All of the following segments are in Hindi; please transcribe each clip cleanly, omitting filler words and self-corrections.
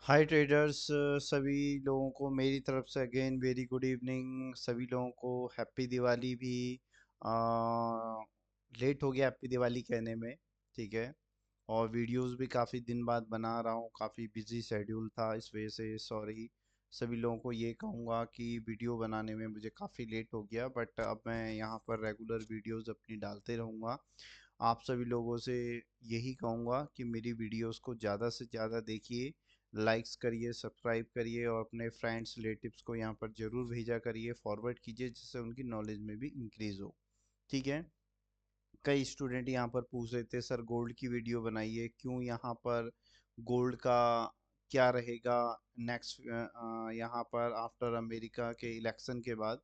हाय ट्रेडर्स, सभी लोगों को मेरी तरफ से अगेन वेरी गुड इवनिंग। सभी लोगों को हैप्पी दिवाली भी। लेट हो गया हैप्पी दिवाली कहने में, ठीक है। और वीडियोस भी काफ़ी दिन बाद बना रहा हूँ, काफ़ी बिजी शेड्यूल था, इस वजह से सॉरी। सभी लोगों को ये कहूँगा कि वीडियो बनाने में मुझे काफ़ी लेट हो गया, बट अब मैं यहाँ पर रेगुलर वीडियोस अपनी डालते रहूँगा। आप सभी लोगों से यही कहूँगा कि मेरी वीडियोस को ज़्यादा से ज़्यादा देखिए, लाइक्स करिए, सब्सक्राइब करिए और अपने फ्रेंड्स रिलेटिव्स को यहाँ पर ज़रूर भेजा करिए, फॉरवर्ड कीजिए, जिससे उनकी नॉलेज में भी इंक्रीज़ हो, ठीक है। कई स्टूडेंट यहाँ पर पूछ रहे थे सर गोल्ड की वीडियो बनाइए, क्यों यहाँ पर गोल्ड का क्या रहेगा नेक्स्ट यहाँ पर आफ्टर अमेरिका के इलेक्शन के बाद।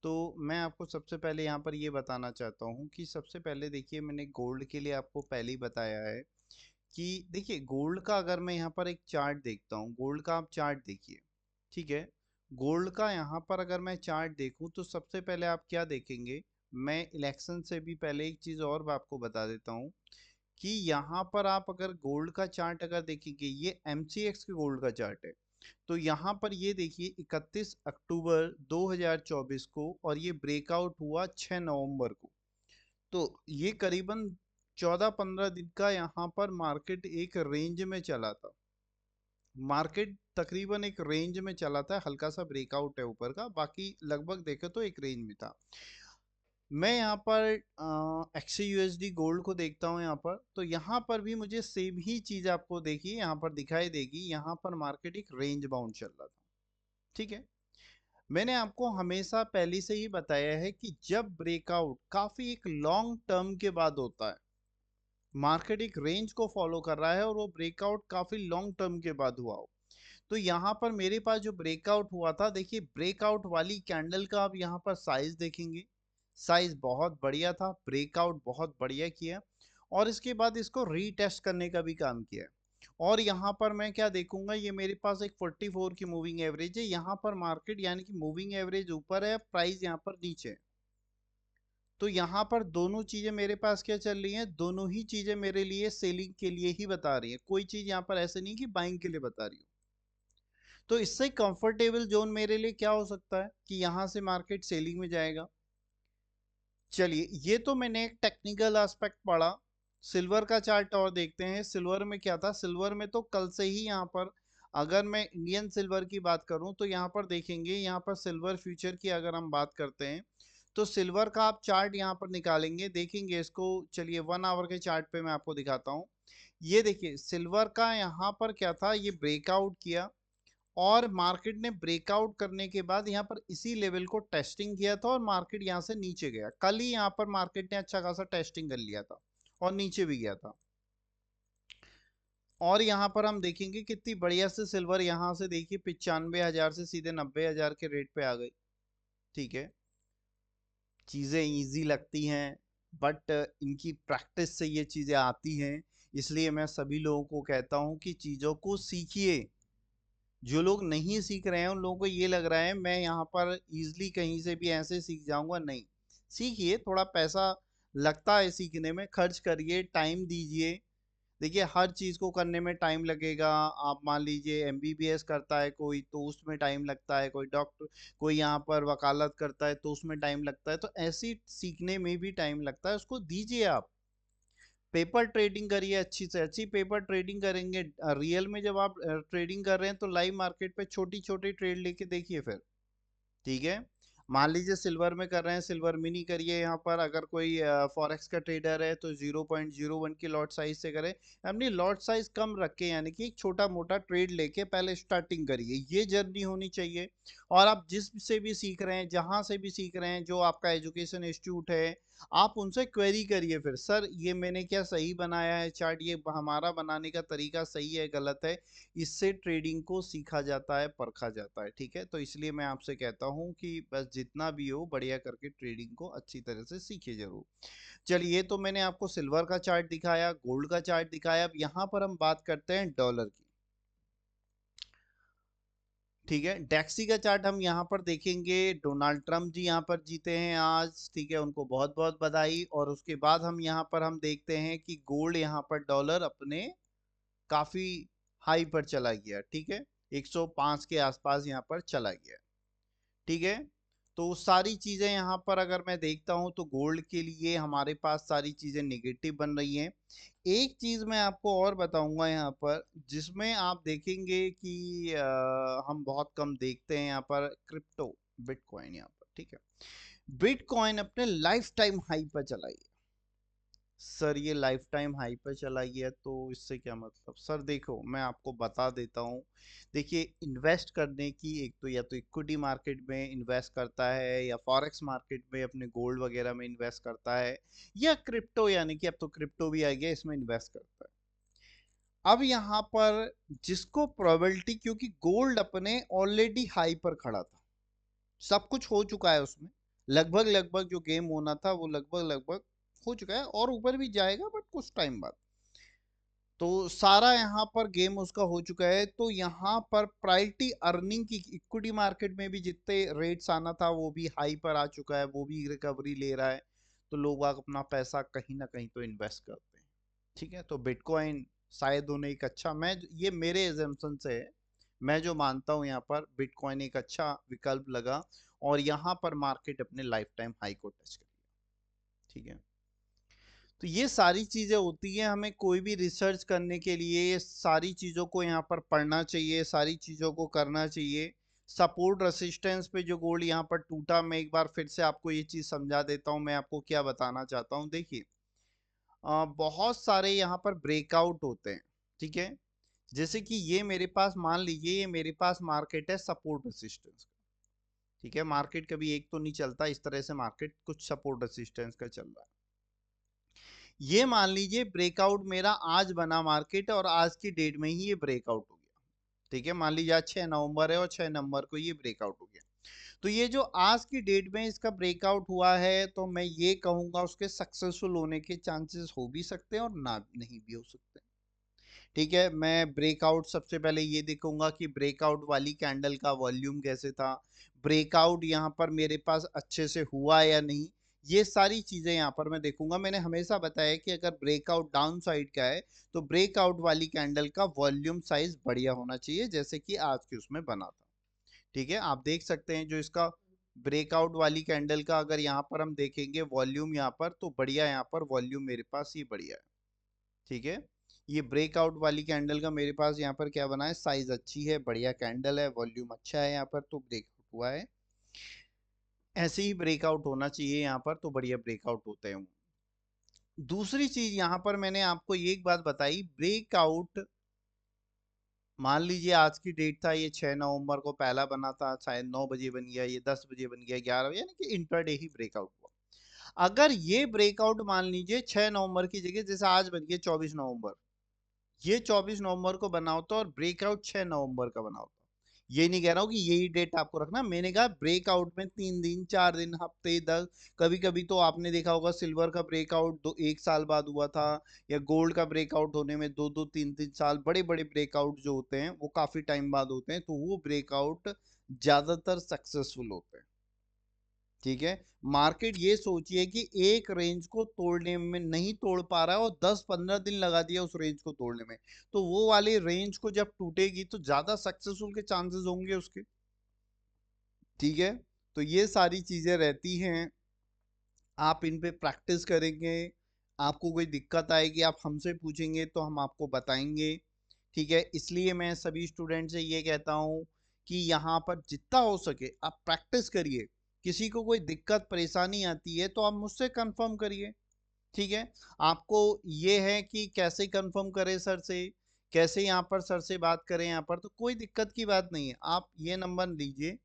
तो मैं आपको सबसे पहले यहाँ पर ये बताना चाहता हूँ कि सबसे पहले देखिए, मैंने गोल्ड के लिए आपको पहले ही बताया है कि देखिए गोल्ड का अगर मैं यहाँ पर एक चार्ट देखता हूँ, गोल्ड का आप चार्ट देखिए, ठीक है। गोल्ड का यहाँ पर अगर मैं चार्ट देखूँ तो सबसे पहले आप क्या देखेंगे। मैं इलेक्शन से भी पहले एक चीज़ और आपको बता देता हूँ कि यहाँ पर आप अगर गोल्ड का चार्ट अगर देखेंगे, ये एमसीएक्स के गोल्ड का चार्ट है। तो यहाँ पर ये देखिए 31 अक्टूबर 2024 को, और ये ब्रेकआउट हुआ 6 नवंबर को। तो ये करीबन 14-15 दिन का यहाँ पर मार्केट एक रेंज में चला था। मार्केट तकरीबन एक रेंज में चला था, हल्का सा ब्रेकआउट है ऊपर का, बाकी लगभग देखे तो एक रेंज में था। मैं यहाँ पर एक्सी यूएसडी गोल्ड को देखता हूँ यहाँ पर, तो यहाँ पर भी मुझे सेम ही चीज आपको देखिए यहाँ पर दिखाई देगी। यहाँ पर मार्केट एक रेंज बाउंड चल रहा था, ठीक है। मैंने आपको हमेशा पहले से ही बताया है कि जब ब्रेकआउट काफी एक लॉन्ग टर्म के बाद होता है, मार्केट एक रेंज को फॉलो कर रहा है और वो ब्रेकआउट काफी लॉन्ग टर्म के बाद हुआ हो, तो यहाँ पर मेरे पास जो ब्रेकआउट हुआ था, देखिए ब्रेकआउट वाली कैंडल का आप यहाँ पर साइज देखेंगे, साइज बहुत बढ़िया था, ब्रेकआउट बहुत बढ़िया किया और इसके बाद इसको रीटेस्ट करने का भी काम किया। और यहाँ पर मैं क्या देखूंगा, ये मेरे पास एक 44 की मूविंग एवरेज है, यहाँ पर मार्केट यानी कि मूविंग एवरेज ऊपर है, प्राइस यहाँ पर नीचे है। तो यहाँ पर दोनों चीजें मेरे पास क्या चल रही हैं, दोनों ही चीजें मेरे लिए सेलिंग के लिए ही बता रही है, कोई चीज यहाँ पर ऐसे नहीं कि बाइंग के लिए बता रही हो। तो इससे कंफर्टेबल जोन मेरे लिए क्या हो सकता है कि यहां से मार्केट सेलिंग में जाएगा। चलिए, ये तो मैंने एक टेक्निकल एस्पेक्ट पढ़ा। सिल्वर का चार्ट और देखते हैं, सिल्वर में क्या था। सिल्वर में तो कल से ही यहाँ पर, अगर मैं इंडियन सिल्वर की बात करूं तो यहाँ पर देखेंगे, यहाँ पर सिल्वर फ्यूचर की अगर हम बात करते हैं तो सिल्वर का आप चार्ट यहाँ पर निकालेंगे, देखेंगे इसको। चलिए 1 आवर के चार्ट पे मैं आपको दिखाता हूँ। ये देखिए सिल्वर का यहाँ पर क्या था, ये ब्रेकआउट किया और मार्केट ने ब्रेकआउट करने के बाद यहाँ पर इसी लेवल को टेस्टिंग किया था और मार्केट यहाँ से नीचे गया। कल ही यहाँ पर मार्केट ने अच्छा खासा टेस्टिंग कर लिया था और नीचे भी गया था। और यहाँ पर हम देखेंगे कितनी बढ़िया से सिल्वर यहाँ से देखिए 95,000 से सीधे 90,000 के रेट पे आ गई, ठीक है। चीज़ें इजी लगती हैं, बट इनकी प्रैक्टिस से ये चीज़ें आती हैं। इसलिए मैं सभी लोगों को कहता हूँ कि चीज़ों को सीखिए। जो लोग नहीं सीख रहे हैं उन लोगों को ये लग रहा है मैं यहाँ पर इजिली कहीं से भी ऐसे सीख जाऊंगा, नहीं। सीखिए, थोड़ा पैसा लगता है सीखने में, खर्च करिए, टाइम दीजिए। देखिए हर चीज को करने में टाइम लगेगा। आप मान लीजिए एमबीबीएस करता है कोई तो उसमें टाइम लगता है, कोई डॉक्टर, कोई यहाँ पर वकालत करता है तो उसमें टाइम लगता है, तो ऐसी सीखने में भी टाइम लगता है, उसको दीजिए आप। पेपर ट्रेडिंग करिए, अच्छी से अच्छी पेपर ट्रेडिंग करेंगे। रियल में जब आप ट्रेडिंग कर रहे हैं तो लाइव मार्केट पे छोटी छोटी ट्रेड लेके देखिए फिर, ठीक है। मान लीजिए सिल्वर में कर रहे हैं, सिल्वर मिनी करिए। यहाँ पर अगर कोई फॉरेक्स का ट्रेडर है तो 0.01 की लॉट साइज से करे, अपनी लॉट साइज कम रख के, यानी कि एक छोटा मोटा ट्रेड लेके पहले स्टार्टिंग करिए, ये जर्नी होनी चाहिए। और आप जिस से भी सीख रहे हैं, जहां से भी सीख रहे हैं, जो आपका एजुकेशन इंस्टीट्यूट है, आप उनसे क्वेरी करिए फिर, सर ये मैंने क्या सही बनाया है चार्ट, ये हमारा बनाने का तरीका सही है गलत है। इससे ट्रेडिंग को सीखा जाता है, परखा जाता है, ठीक है। तो इसलिए मैं आपसे कहता हूं कि बस जितना भी हो बढ़िया करके ट्रेडिंग को अच्छी तरह से सीखिए जरूर। चलिए, तो मैंने आपको सिल्वर का चार्ट दिखाया, गोल्ड का चार्ट दिखाया, अब यहाँ पर हम बात करते हैं डॉलर की, ठीक है। डैक्सी का चार्ट हम यहाँ पर देखेंगे, डोनाल्ड ट्रंप जी यहाँ पर जीते हैं आज, ठीक है, उनको बहुत बहुत बधाई। और उसके बाद हम यहाँ पर हम देखते हैं कि गोल्ड यहाँ पर, डॉलर अपने काफी हाई पर चला गया, ठीक है, 105 के आसपास यहाँ पर चला गया, ठीक है। तो सारी चीजें यहाँ पर अगर मैं देखता हूँ तो गोल्ड के लिए हमारे पास सारी चीजें निगेटिव बन रही हैं। एक चीज मैं आपको और बताऊंगा यहाँ पर, जिसमें आप देखेंगे कि हम बहुत कम देखते हैं यहाँ पर, क्रिप्टो, बिटकॉइन यहाँ पर, ठीक है। बिटकॉइन अपने लाइफ टाइम हाई पर चला गया। सर ये लाइफ टाइम हाई पे चला गया तो इससे क्या मतलब? सर देखो मैं आपको बता देता हूँ। देखिए, इन्वेस्ट करने की एक तो, या तो इक्विटी मार्केट में इन्वेस्ट करता है, या फॉरेक्स मार्केट में अपने गोल्ड वगैरह में इन्वेस्ट करता है, या क्रिप्टो, यानी कि अब तो क्रिप्टो भी आ गया, इसमें इन्वेस्ट करता है। अब यहाँ पर जिसको प्रोबेबिलिटी, क्योंकि गोल्ड अपने ऑलरेडी हाई पर खड़ा था, सब कुछ हो चुका है उसमें, लगभग लगभग जो गेम होना था वो लगभग लगभग हो चुका है, और ऊपर भी जाएगा बट कुछ टाइम बाद। तो सारा यहाँ पर गेम उसका हो चुका है, तो यहाँ पर प्रायोरिटी अर्निंग की, इक्विटी मार्केट में भी जितने रेट्स आना था वो भी हाई पर आ चुका है, वो भी रिकवरी ले रहा है। तो लोग अपना पैसा कहीं ना कहीं तो इन्वेस्ट करते हैं, ठीक है। तो बिटकॉइन शायद उन्हें एक अच्छा, मैं ये मेरे एजम्पशन से है, मैं जो मानता हूँ यहाँ पर बिटकॉइन एक अच्छा विकल्प लगा, और यहाँ पर मार्केट अपने लाइफ टाइम हाई को टच करेगा, ठीक है। तो ये सारी चीजें होती हैं, हमें कोई भी रिसर्च करने के लिए ये सारी चीजों को यहाँ पर पढ़ना चाहिए, सारी चीजों को करना चाहिए। सपोर्ट रेसिस्टेंस पे जो गोल्ड यहाँ पर टूटा, मैं एक बार फिर से आपको ये चीज समझा देता हूँ, मैं आपको क्या बताना चाहता हूँ। देखिए, बहुत सारे यहाँ पर ब्रेकआउट होते हैं, ठीक है। जैसे कि ये मेरे पास, मान लीजिए ये मेरे पास मार्केट है सपोर्ट रेसिस्टेंस, ठीक है। मार्केट कभी एक तो नहीं चलता इस तरह से, मार्केट कुछ सपोर्ट रेसिस्टेंस का चल रहा है। ये मान लीजिए ब्रेकआउट मेरा आज बना मार्केट, और आज की डेट में ही ये ब्रेकआउट हो गया, ठीक है। मान लीजिए आज 6 नवंबर है और 6 नवंबर को ये ब्रेकआउट हो गया। तो ये जो आज की डेट में इसका ब्रेकआउट हुआ है, तो मैं ये कहूंगा उसके सक्सेसफुल होने के चांसेस हो भी सकते हैं और ना नहीं भी हो सकते, ठीक है। मैं ब्रेकआउट सबसे पहले ये देखूंगा कि ब्रेकआउट वाली कैंडल का वॉल्यूम कैसे था, ब्रेकआउट यहाँ पर मेरे पास अच्छे से हुआ या नहीं, ये सारी चीजें यहाँ पर मैं देखूंगा। मैंने हमेशा बताया कि अगर ब्रेकआउट डाउन साइड का है तो ब्रेकआउट वाली कैंडल का वॉल्यूम साइज बढ़िया होना चाहिए, जैसे कि आज के उसमें बना था, ठीक है। आप देख सकते हैं जो इसका ब्रेकआउट वाली कैंडल का, अगर यहाँ पर हम देखेंगे वॉल्यूम यहाँ पर, तो बढ़िया यहाँ पर वॉल्यूम मेरे पास ये बढ़िया है, ठीक है। ये ब्रेकआउट वाली कैंडल का मेरे पास यहाँ पर क्या बना है, साइज अच्छी है, बढ़िया कैंडल है, वॉल्यूम अच्छा है यहाँ पर, तो ब्रेकआउट हुआ है। ऐसे ही ब्रेकआउट होना चाहिए यहाँ पर, तो बढ़िया ब्रेकआउट होते हैं। दूसरी चीज यहाँ पर मैंने आपको ये एक बात बताई, ब्रेकआउट मान लीजिए आज की डेट था, ये 6 नवंबर को पहला बना था, शायद 9 बजे बन गया, ये 10 बजे बन गया, 11 बजे, यानी कि इंट्राडे ही ब्रेकआउट हुआ। अगर ये ब्रेकआउट मान लीजिए 6 नवंबर की जगह, जैसे आज बन गया 24 नवंबर, ये 24 नवंबर को बना होता और ब्रेकआउट 6 नवंबर का बना होता, ये नहीं कह रहा हूँ कि यही डेट आपको रखना, मैंने कहा ब्रेकआउट में 3 दिन 4 दिन हफ्ते 10, कभी कभी तो आपने देखा होगा सिल्वर का ब्रेकआउट दो एक साल बाद हुआ था, या गोल्ड का ब्रेकआउट होने में 2 2 3 3 साल, बड़े बड़े ब्रेकआउट जो होते हैं वो काफी टाइम बाद होते हैं, तो वो ब्रेकआउट ज्यादातर सक्सेसफुल होते हैं, ठीक है। मार्केट ये सोचिए कि एक रेंज को तोड़ने में नहीं तोड़ पा रहा है और 10 15 दिन लगा दिया उस रेंज को तोड़ने में, तो वो वाली रेंज को जब टूटेगी तो ज्यादा सक्सेसफुल के चांसेस होंगे उसके, ठीक है। तो ये सारी चीजें रहती हैं, आप इन पे प्रैक्टिस करेंगे, आपको कोई दिक्कत आएगी आप हमसे पूछेंगे तो हम आपको बताएंगे, ठीक है। इसलिए मैं सभी स्टूडेंट से ये कहता हूँ कि यहाँ पर जितना हो सके आप प्रैक्टिस करिए, किसी को कोई दिक्कत परेशानी आती है तो आप मुझसे कंफर्म करिए, ठीक है। आपको ये है कि कैसे कंफर्म करें सर से, कैसे यहाँ पर सर से बात करें, यहाँ पर तो कोई दिक्कत की बात नहीं है, आप ये नंबर लीजिए,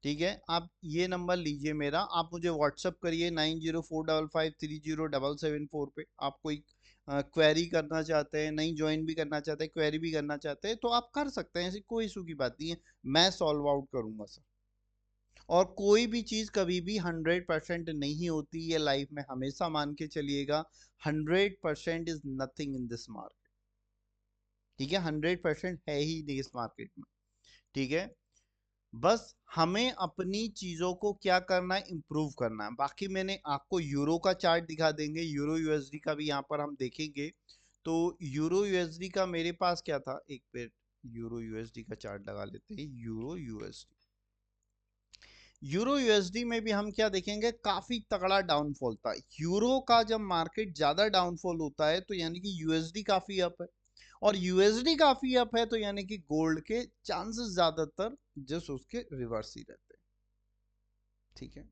ठीक है। आप ये नंबर लीजिए मेरा, आप मुझे व्हाट्सअप करिए 9045530774 पे, आप कोई क्वेरी करना चाहते हैं, नहीं ज्वाइन भी करना चाहते हैं, क्वेरी भी करना चाहते हैं तो आप कर सकते हैं, ऐसी कोई इशू की बात नहीं है, मैं सॉल्व आउट करूंगा सर। और कोई भी चीज कभी भी 100% नहीं होती, ये लाइफ में हमेशा मान के चलिएगा, 100% is nothing in this market, ठीक है। 100% है ही नहीं इस मार्केट में, ठीक है। बस हमें अपनी चीजों को क्या करना है, इम्प्रूव करना है। बाकी मैंने आपको यूरो का चार्ट दिखा देंगे, यूरो यूएसडी का भी यहाँ पर हम देखेंगे, तो यूरो यूएसडी का मेरे पास क्या था, एक मिनट, यूरो यूएसडी का चार्ट लगा लेते हैं। यूरो यूएसडी, यूरो यूएसडी में भी हम क्या देखेंगे, काफी तगड़ा डाउनफॉल था। यूरो का जब मार्केट ज्यादा डाउनफॉल होता है तो यानी कि यूएसडी काफी अप है, और यूएसडी काफी अप है तो यानी कि गोल्ड के चांसेस ज्यादातर जस्ट उसके रिवर्स ही रहते हैं। ठीक है,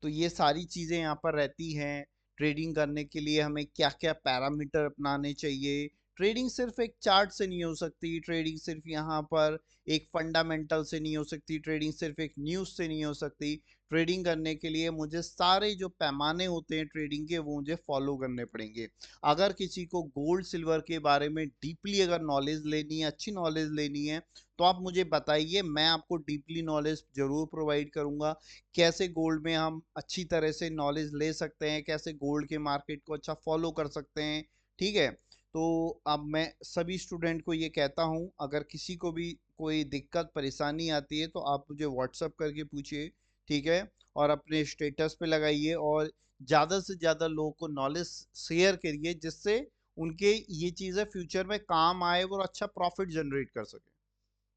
तो ये सारी चीजें यहाँ पर रहती हैं। ट्रेडिंग करने के लिए हमें क्या क्या पैरामीटर अपनाने चाहिए। ट्रेडिंग सिर्फ एक चार्ट से नहीं हो सकती, ट्रेडिंग सिर्फ यहाँ पर एक फंडामेंटल से नहीं हो सकती, ट्रेडिंग सिर्फ एक न्यूज से नहीं हो सकती। ट्रेडिंग करने के लिए मुझे सारे जो पैमाने होते हैं ट्रेडिंग के, वो मुझे फॉलो करने पड़ेंगे। अगर किसी को गोल्ड सिल्वर के बारे में डीपली अगर नॉलेज लेनी है, अच्छी नॉलेज लेनी है, तो आप मुझे बताइए, मैं आपको डीपली नॉलेज जरूर प्रोवाइड करूंगा। कैसे गोल्ड में हम अच्छी तरह से नॉलेज ले सकते हैं, कैसे गोल्ड के मार्केट को अच्छा फॉलो कर सकते हैं। ठीक है, तो अब मैं सभी स्टूडेंट को ये कहता हूँ, अगर किसी को भी कोई दिक्कत परेशानी आती है तो आप मुझे व्हाट्सअप करके पूछिए। ठीक है, और अपने स्टेटस पे लगाइए, और ज़्यादा से ज़्यादा लोगों को नॉलेज शेयर करिए, जिससे उनके ये चीज़ें फ्यूचर में काम आए और अच्छा प्रॉफिट जनरेट कर सके।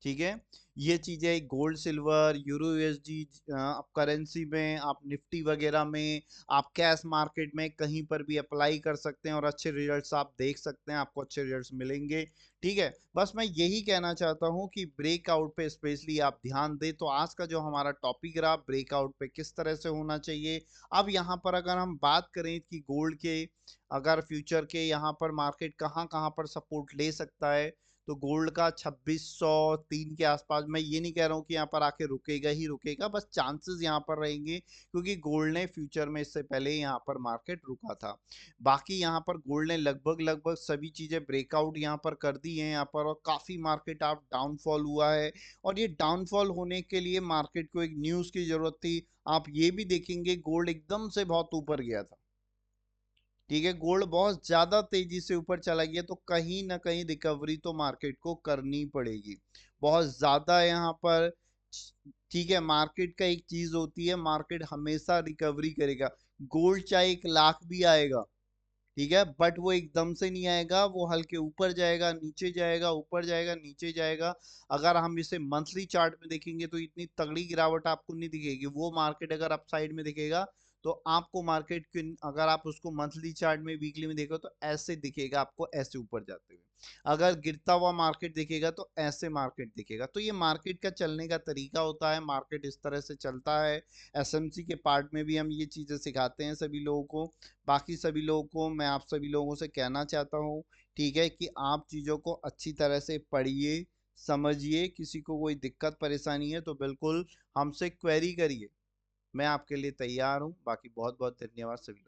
ठीक है, ये चीजें गोल्ड सिल्वर यूरो यूएसडी आप करेंसी में, आप निफ्टी वगैरह में, आप कैश मार्केट में कहीं पर भी अप्लाई कर सकते हैं और अच्छे रिजल्ट्स आप देख सकते हैं, आपको अच्छे रिजल्ट्स मिलेंगे। ठीक है, बस मैं यही कहना चाहता हूँ कि ब्रेकआउट पे स्पेशली आप ध्यान दें। तो आज का जो हमारा टॉपिक रहा, ब्रेकआउट पे किस तरह से होना चाहिए। अब यहाँ पर अगर हम बात करें कि गोल्ड के, अगर फ्यूचर के यहाँ पर मार्केट कहाँ कहाँ पर सपोर्ट ले सकता है, तो गोल्ड का 2603 के आसपास। मैं ये नहीं कह रहा हूँ कि यहाँ पर आके रुकेगा ही रुकेगा, बस चांसेस यहाँ पर रहेंगे, क्योंकि गोल्ड ने फ्यूचर में इससे पहले यहाँ पर मार्केट रुका था। बाकी यहाँ पर गोल्ड ने लगभग लगभग सभी चीजें ब्रेकआउट यहाँ पर कर दी हैं यहाँ पर, और काफी मार्केट आप डाउनफॉल हुआ है। और ये डाउनफॉल होने के लिए मार्केट को एक न्यूज की जरूरत थी। आप ये भी देखेंगे गोल्ड एकदम से बहुत ऊपर गया था। ठीक है, गोल्ड बहुत ज्यादा तेजी से ऊपर चला गया, तो कहीं ना कहीं रिकवरी तो मार्केट को करनी पड़ेगी, बहुत ज्यादा यहाँ पर। ठीक है, मार्केट का एक चीज होती है, मार्केट हमेशा रिकवरी करेगा। गोल्ड चाहे 1 लाख भी आएगा, ठीक है, बट वो एकदम से नहीं आएगा, वो हल्के ऊपर जाएगा नीचे जाएगा, ऊपर जाएगा नीचे जाएगा। अगर हम इसे मंथली चार्ट में देखेंगे तो इतनी तगड़ी गिरावट आपको नहीं दिखेगी। वो मार्केट अगर अप साइड में दिखेगा, तो आपको मार्केट के, अगर आप उसको मंथली चार्ट में वीकली में देखो तो ऐसे दिखेगा आपको, ऐसे ऊपर जाते हुए। अगर गिरता हुआ मार्केट दिखेगा तो ऐसे मार्केट दिखेगा। तो ये मार्केट का चलने का तरीका होता है, मार्केट इस तरह से चलता है। एसएमसी के पार्ट में भी हम ये चीजें सिखाते हैं सभी लोगों को। बाकी सभी लोगों को मैं, आप सभी लोगों से कहना चाहता हूँ, ठीक है, कि आप चीज़ों को अच्छी तरह से पढ़िए, समझिए। किसी को कोई दिक्कत परेशानी है तो बिल्कुल हमसे क्वेरी करिए, मैं आपके लिए तैयार हूँ। बाकी बहुत बहुत धन्यवाद सभी लोगों को।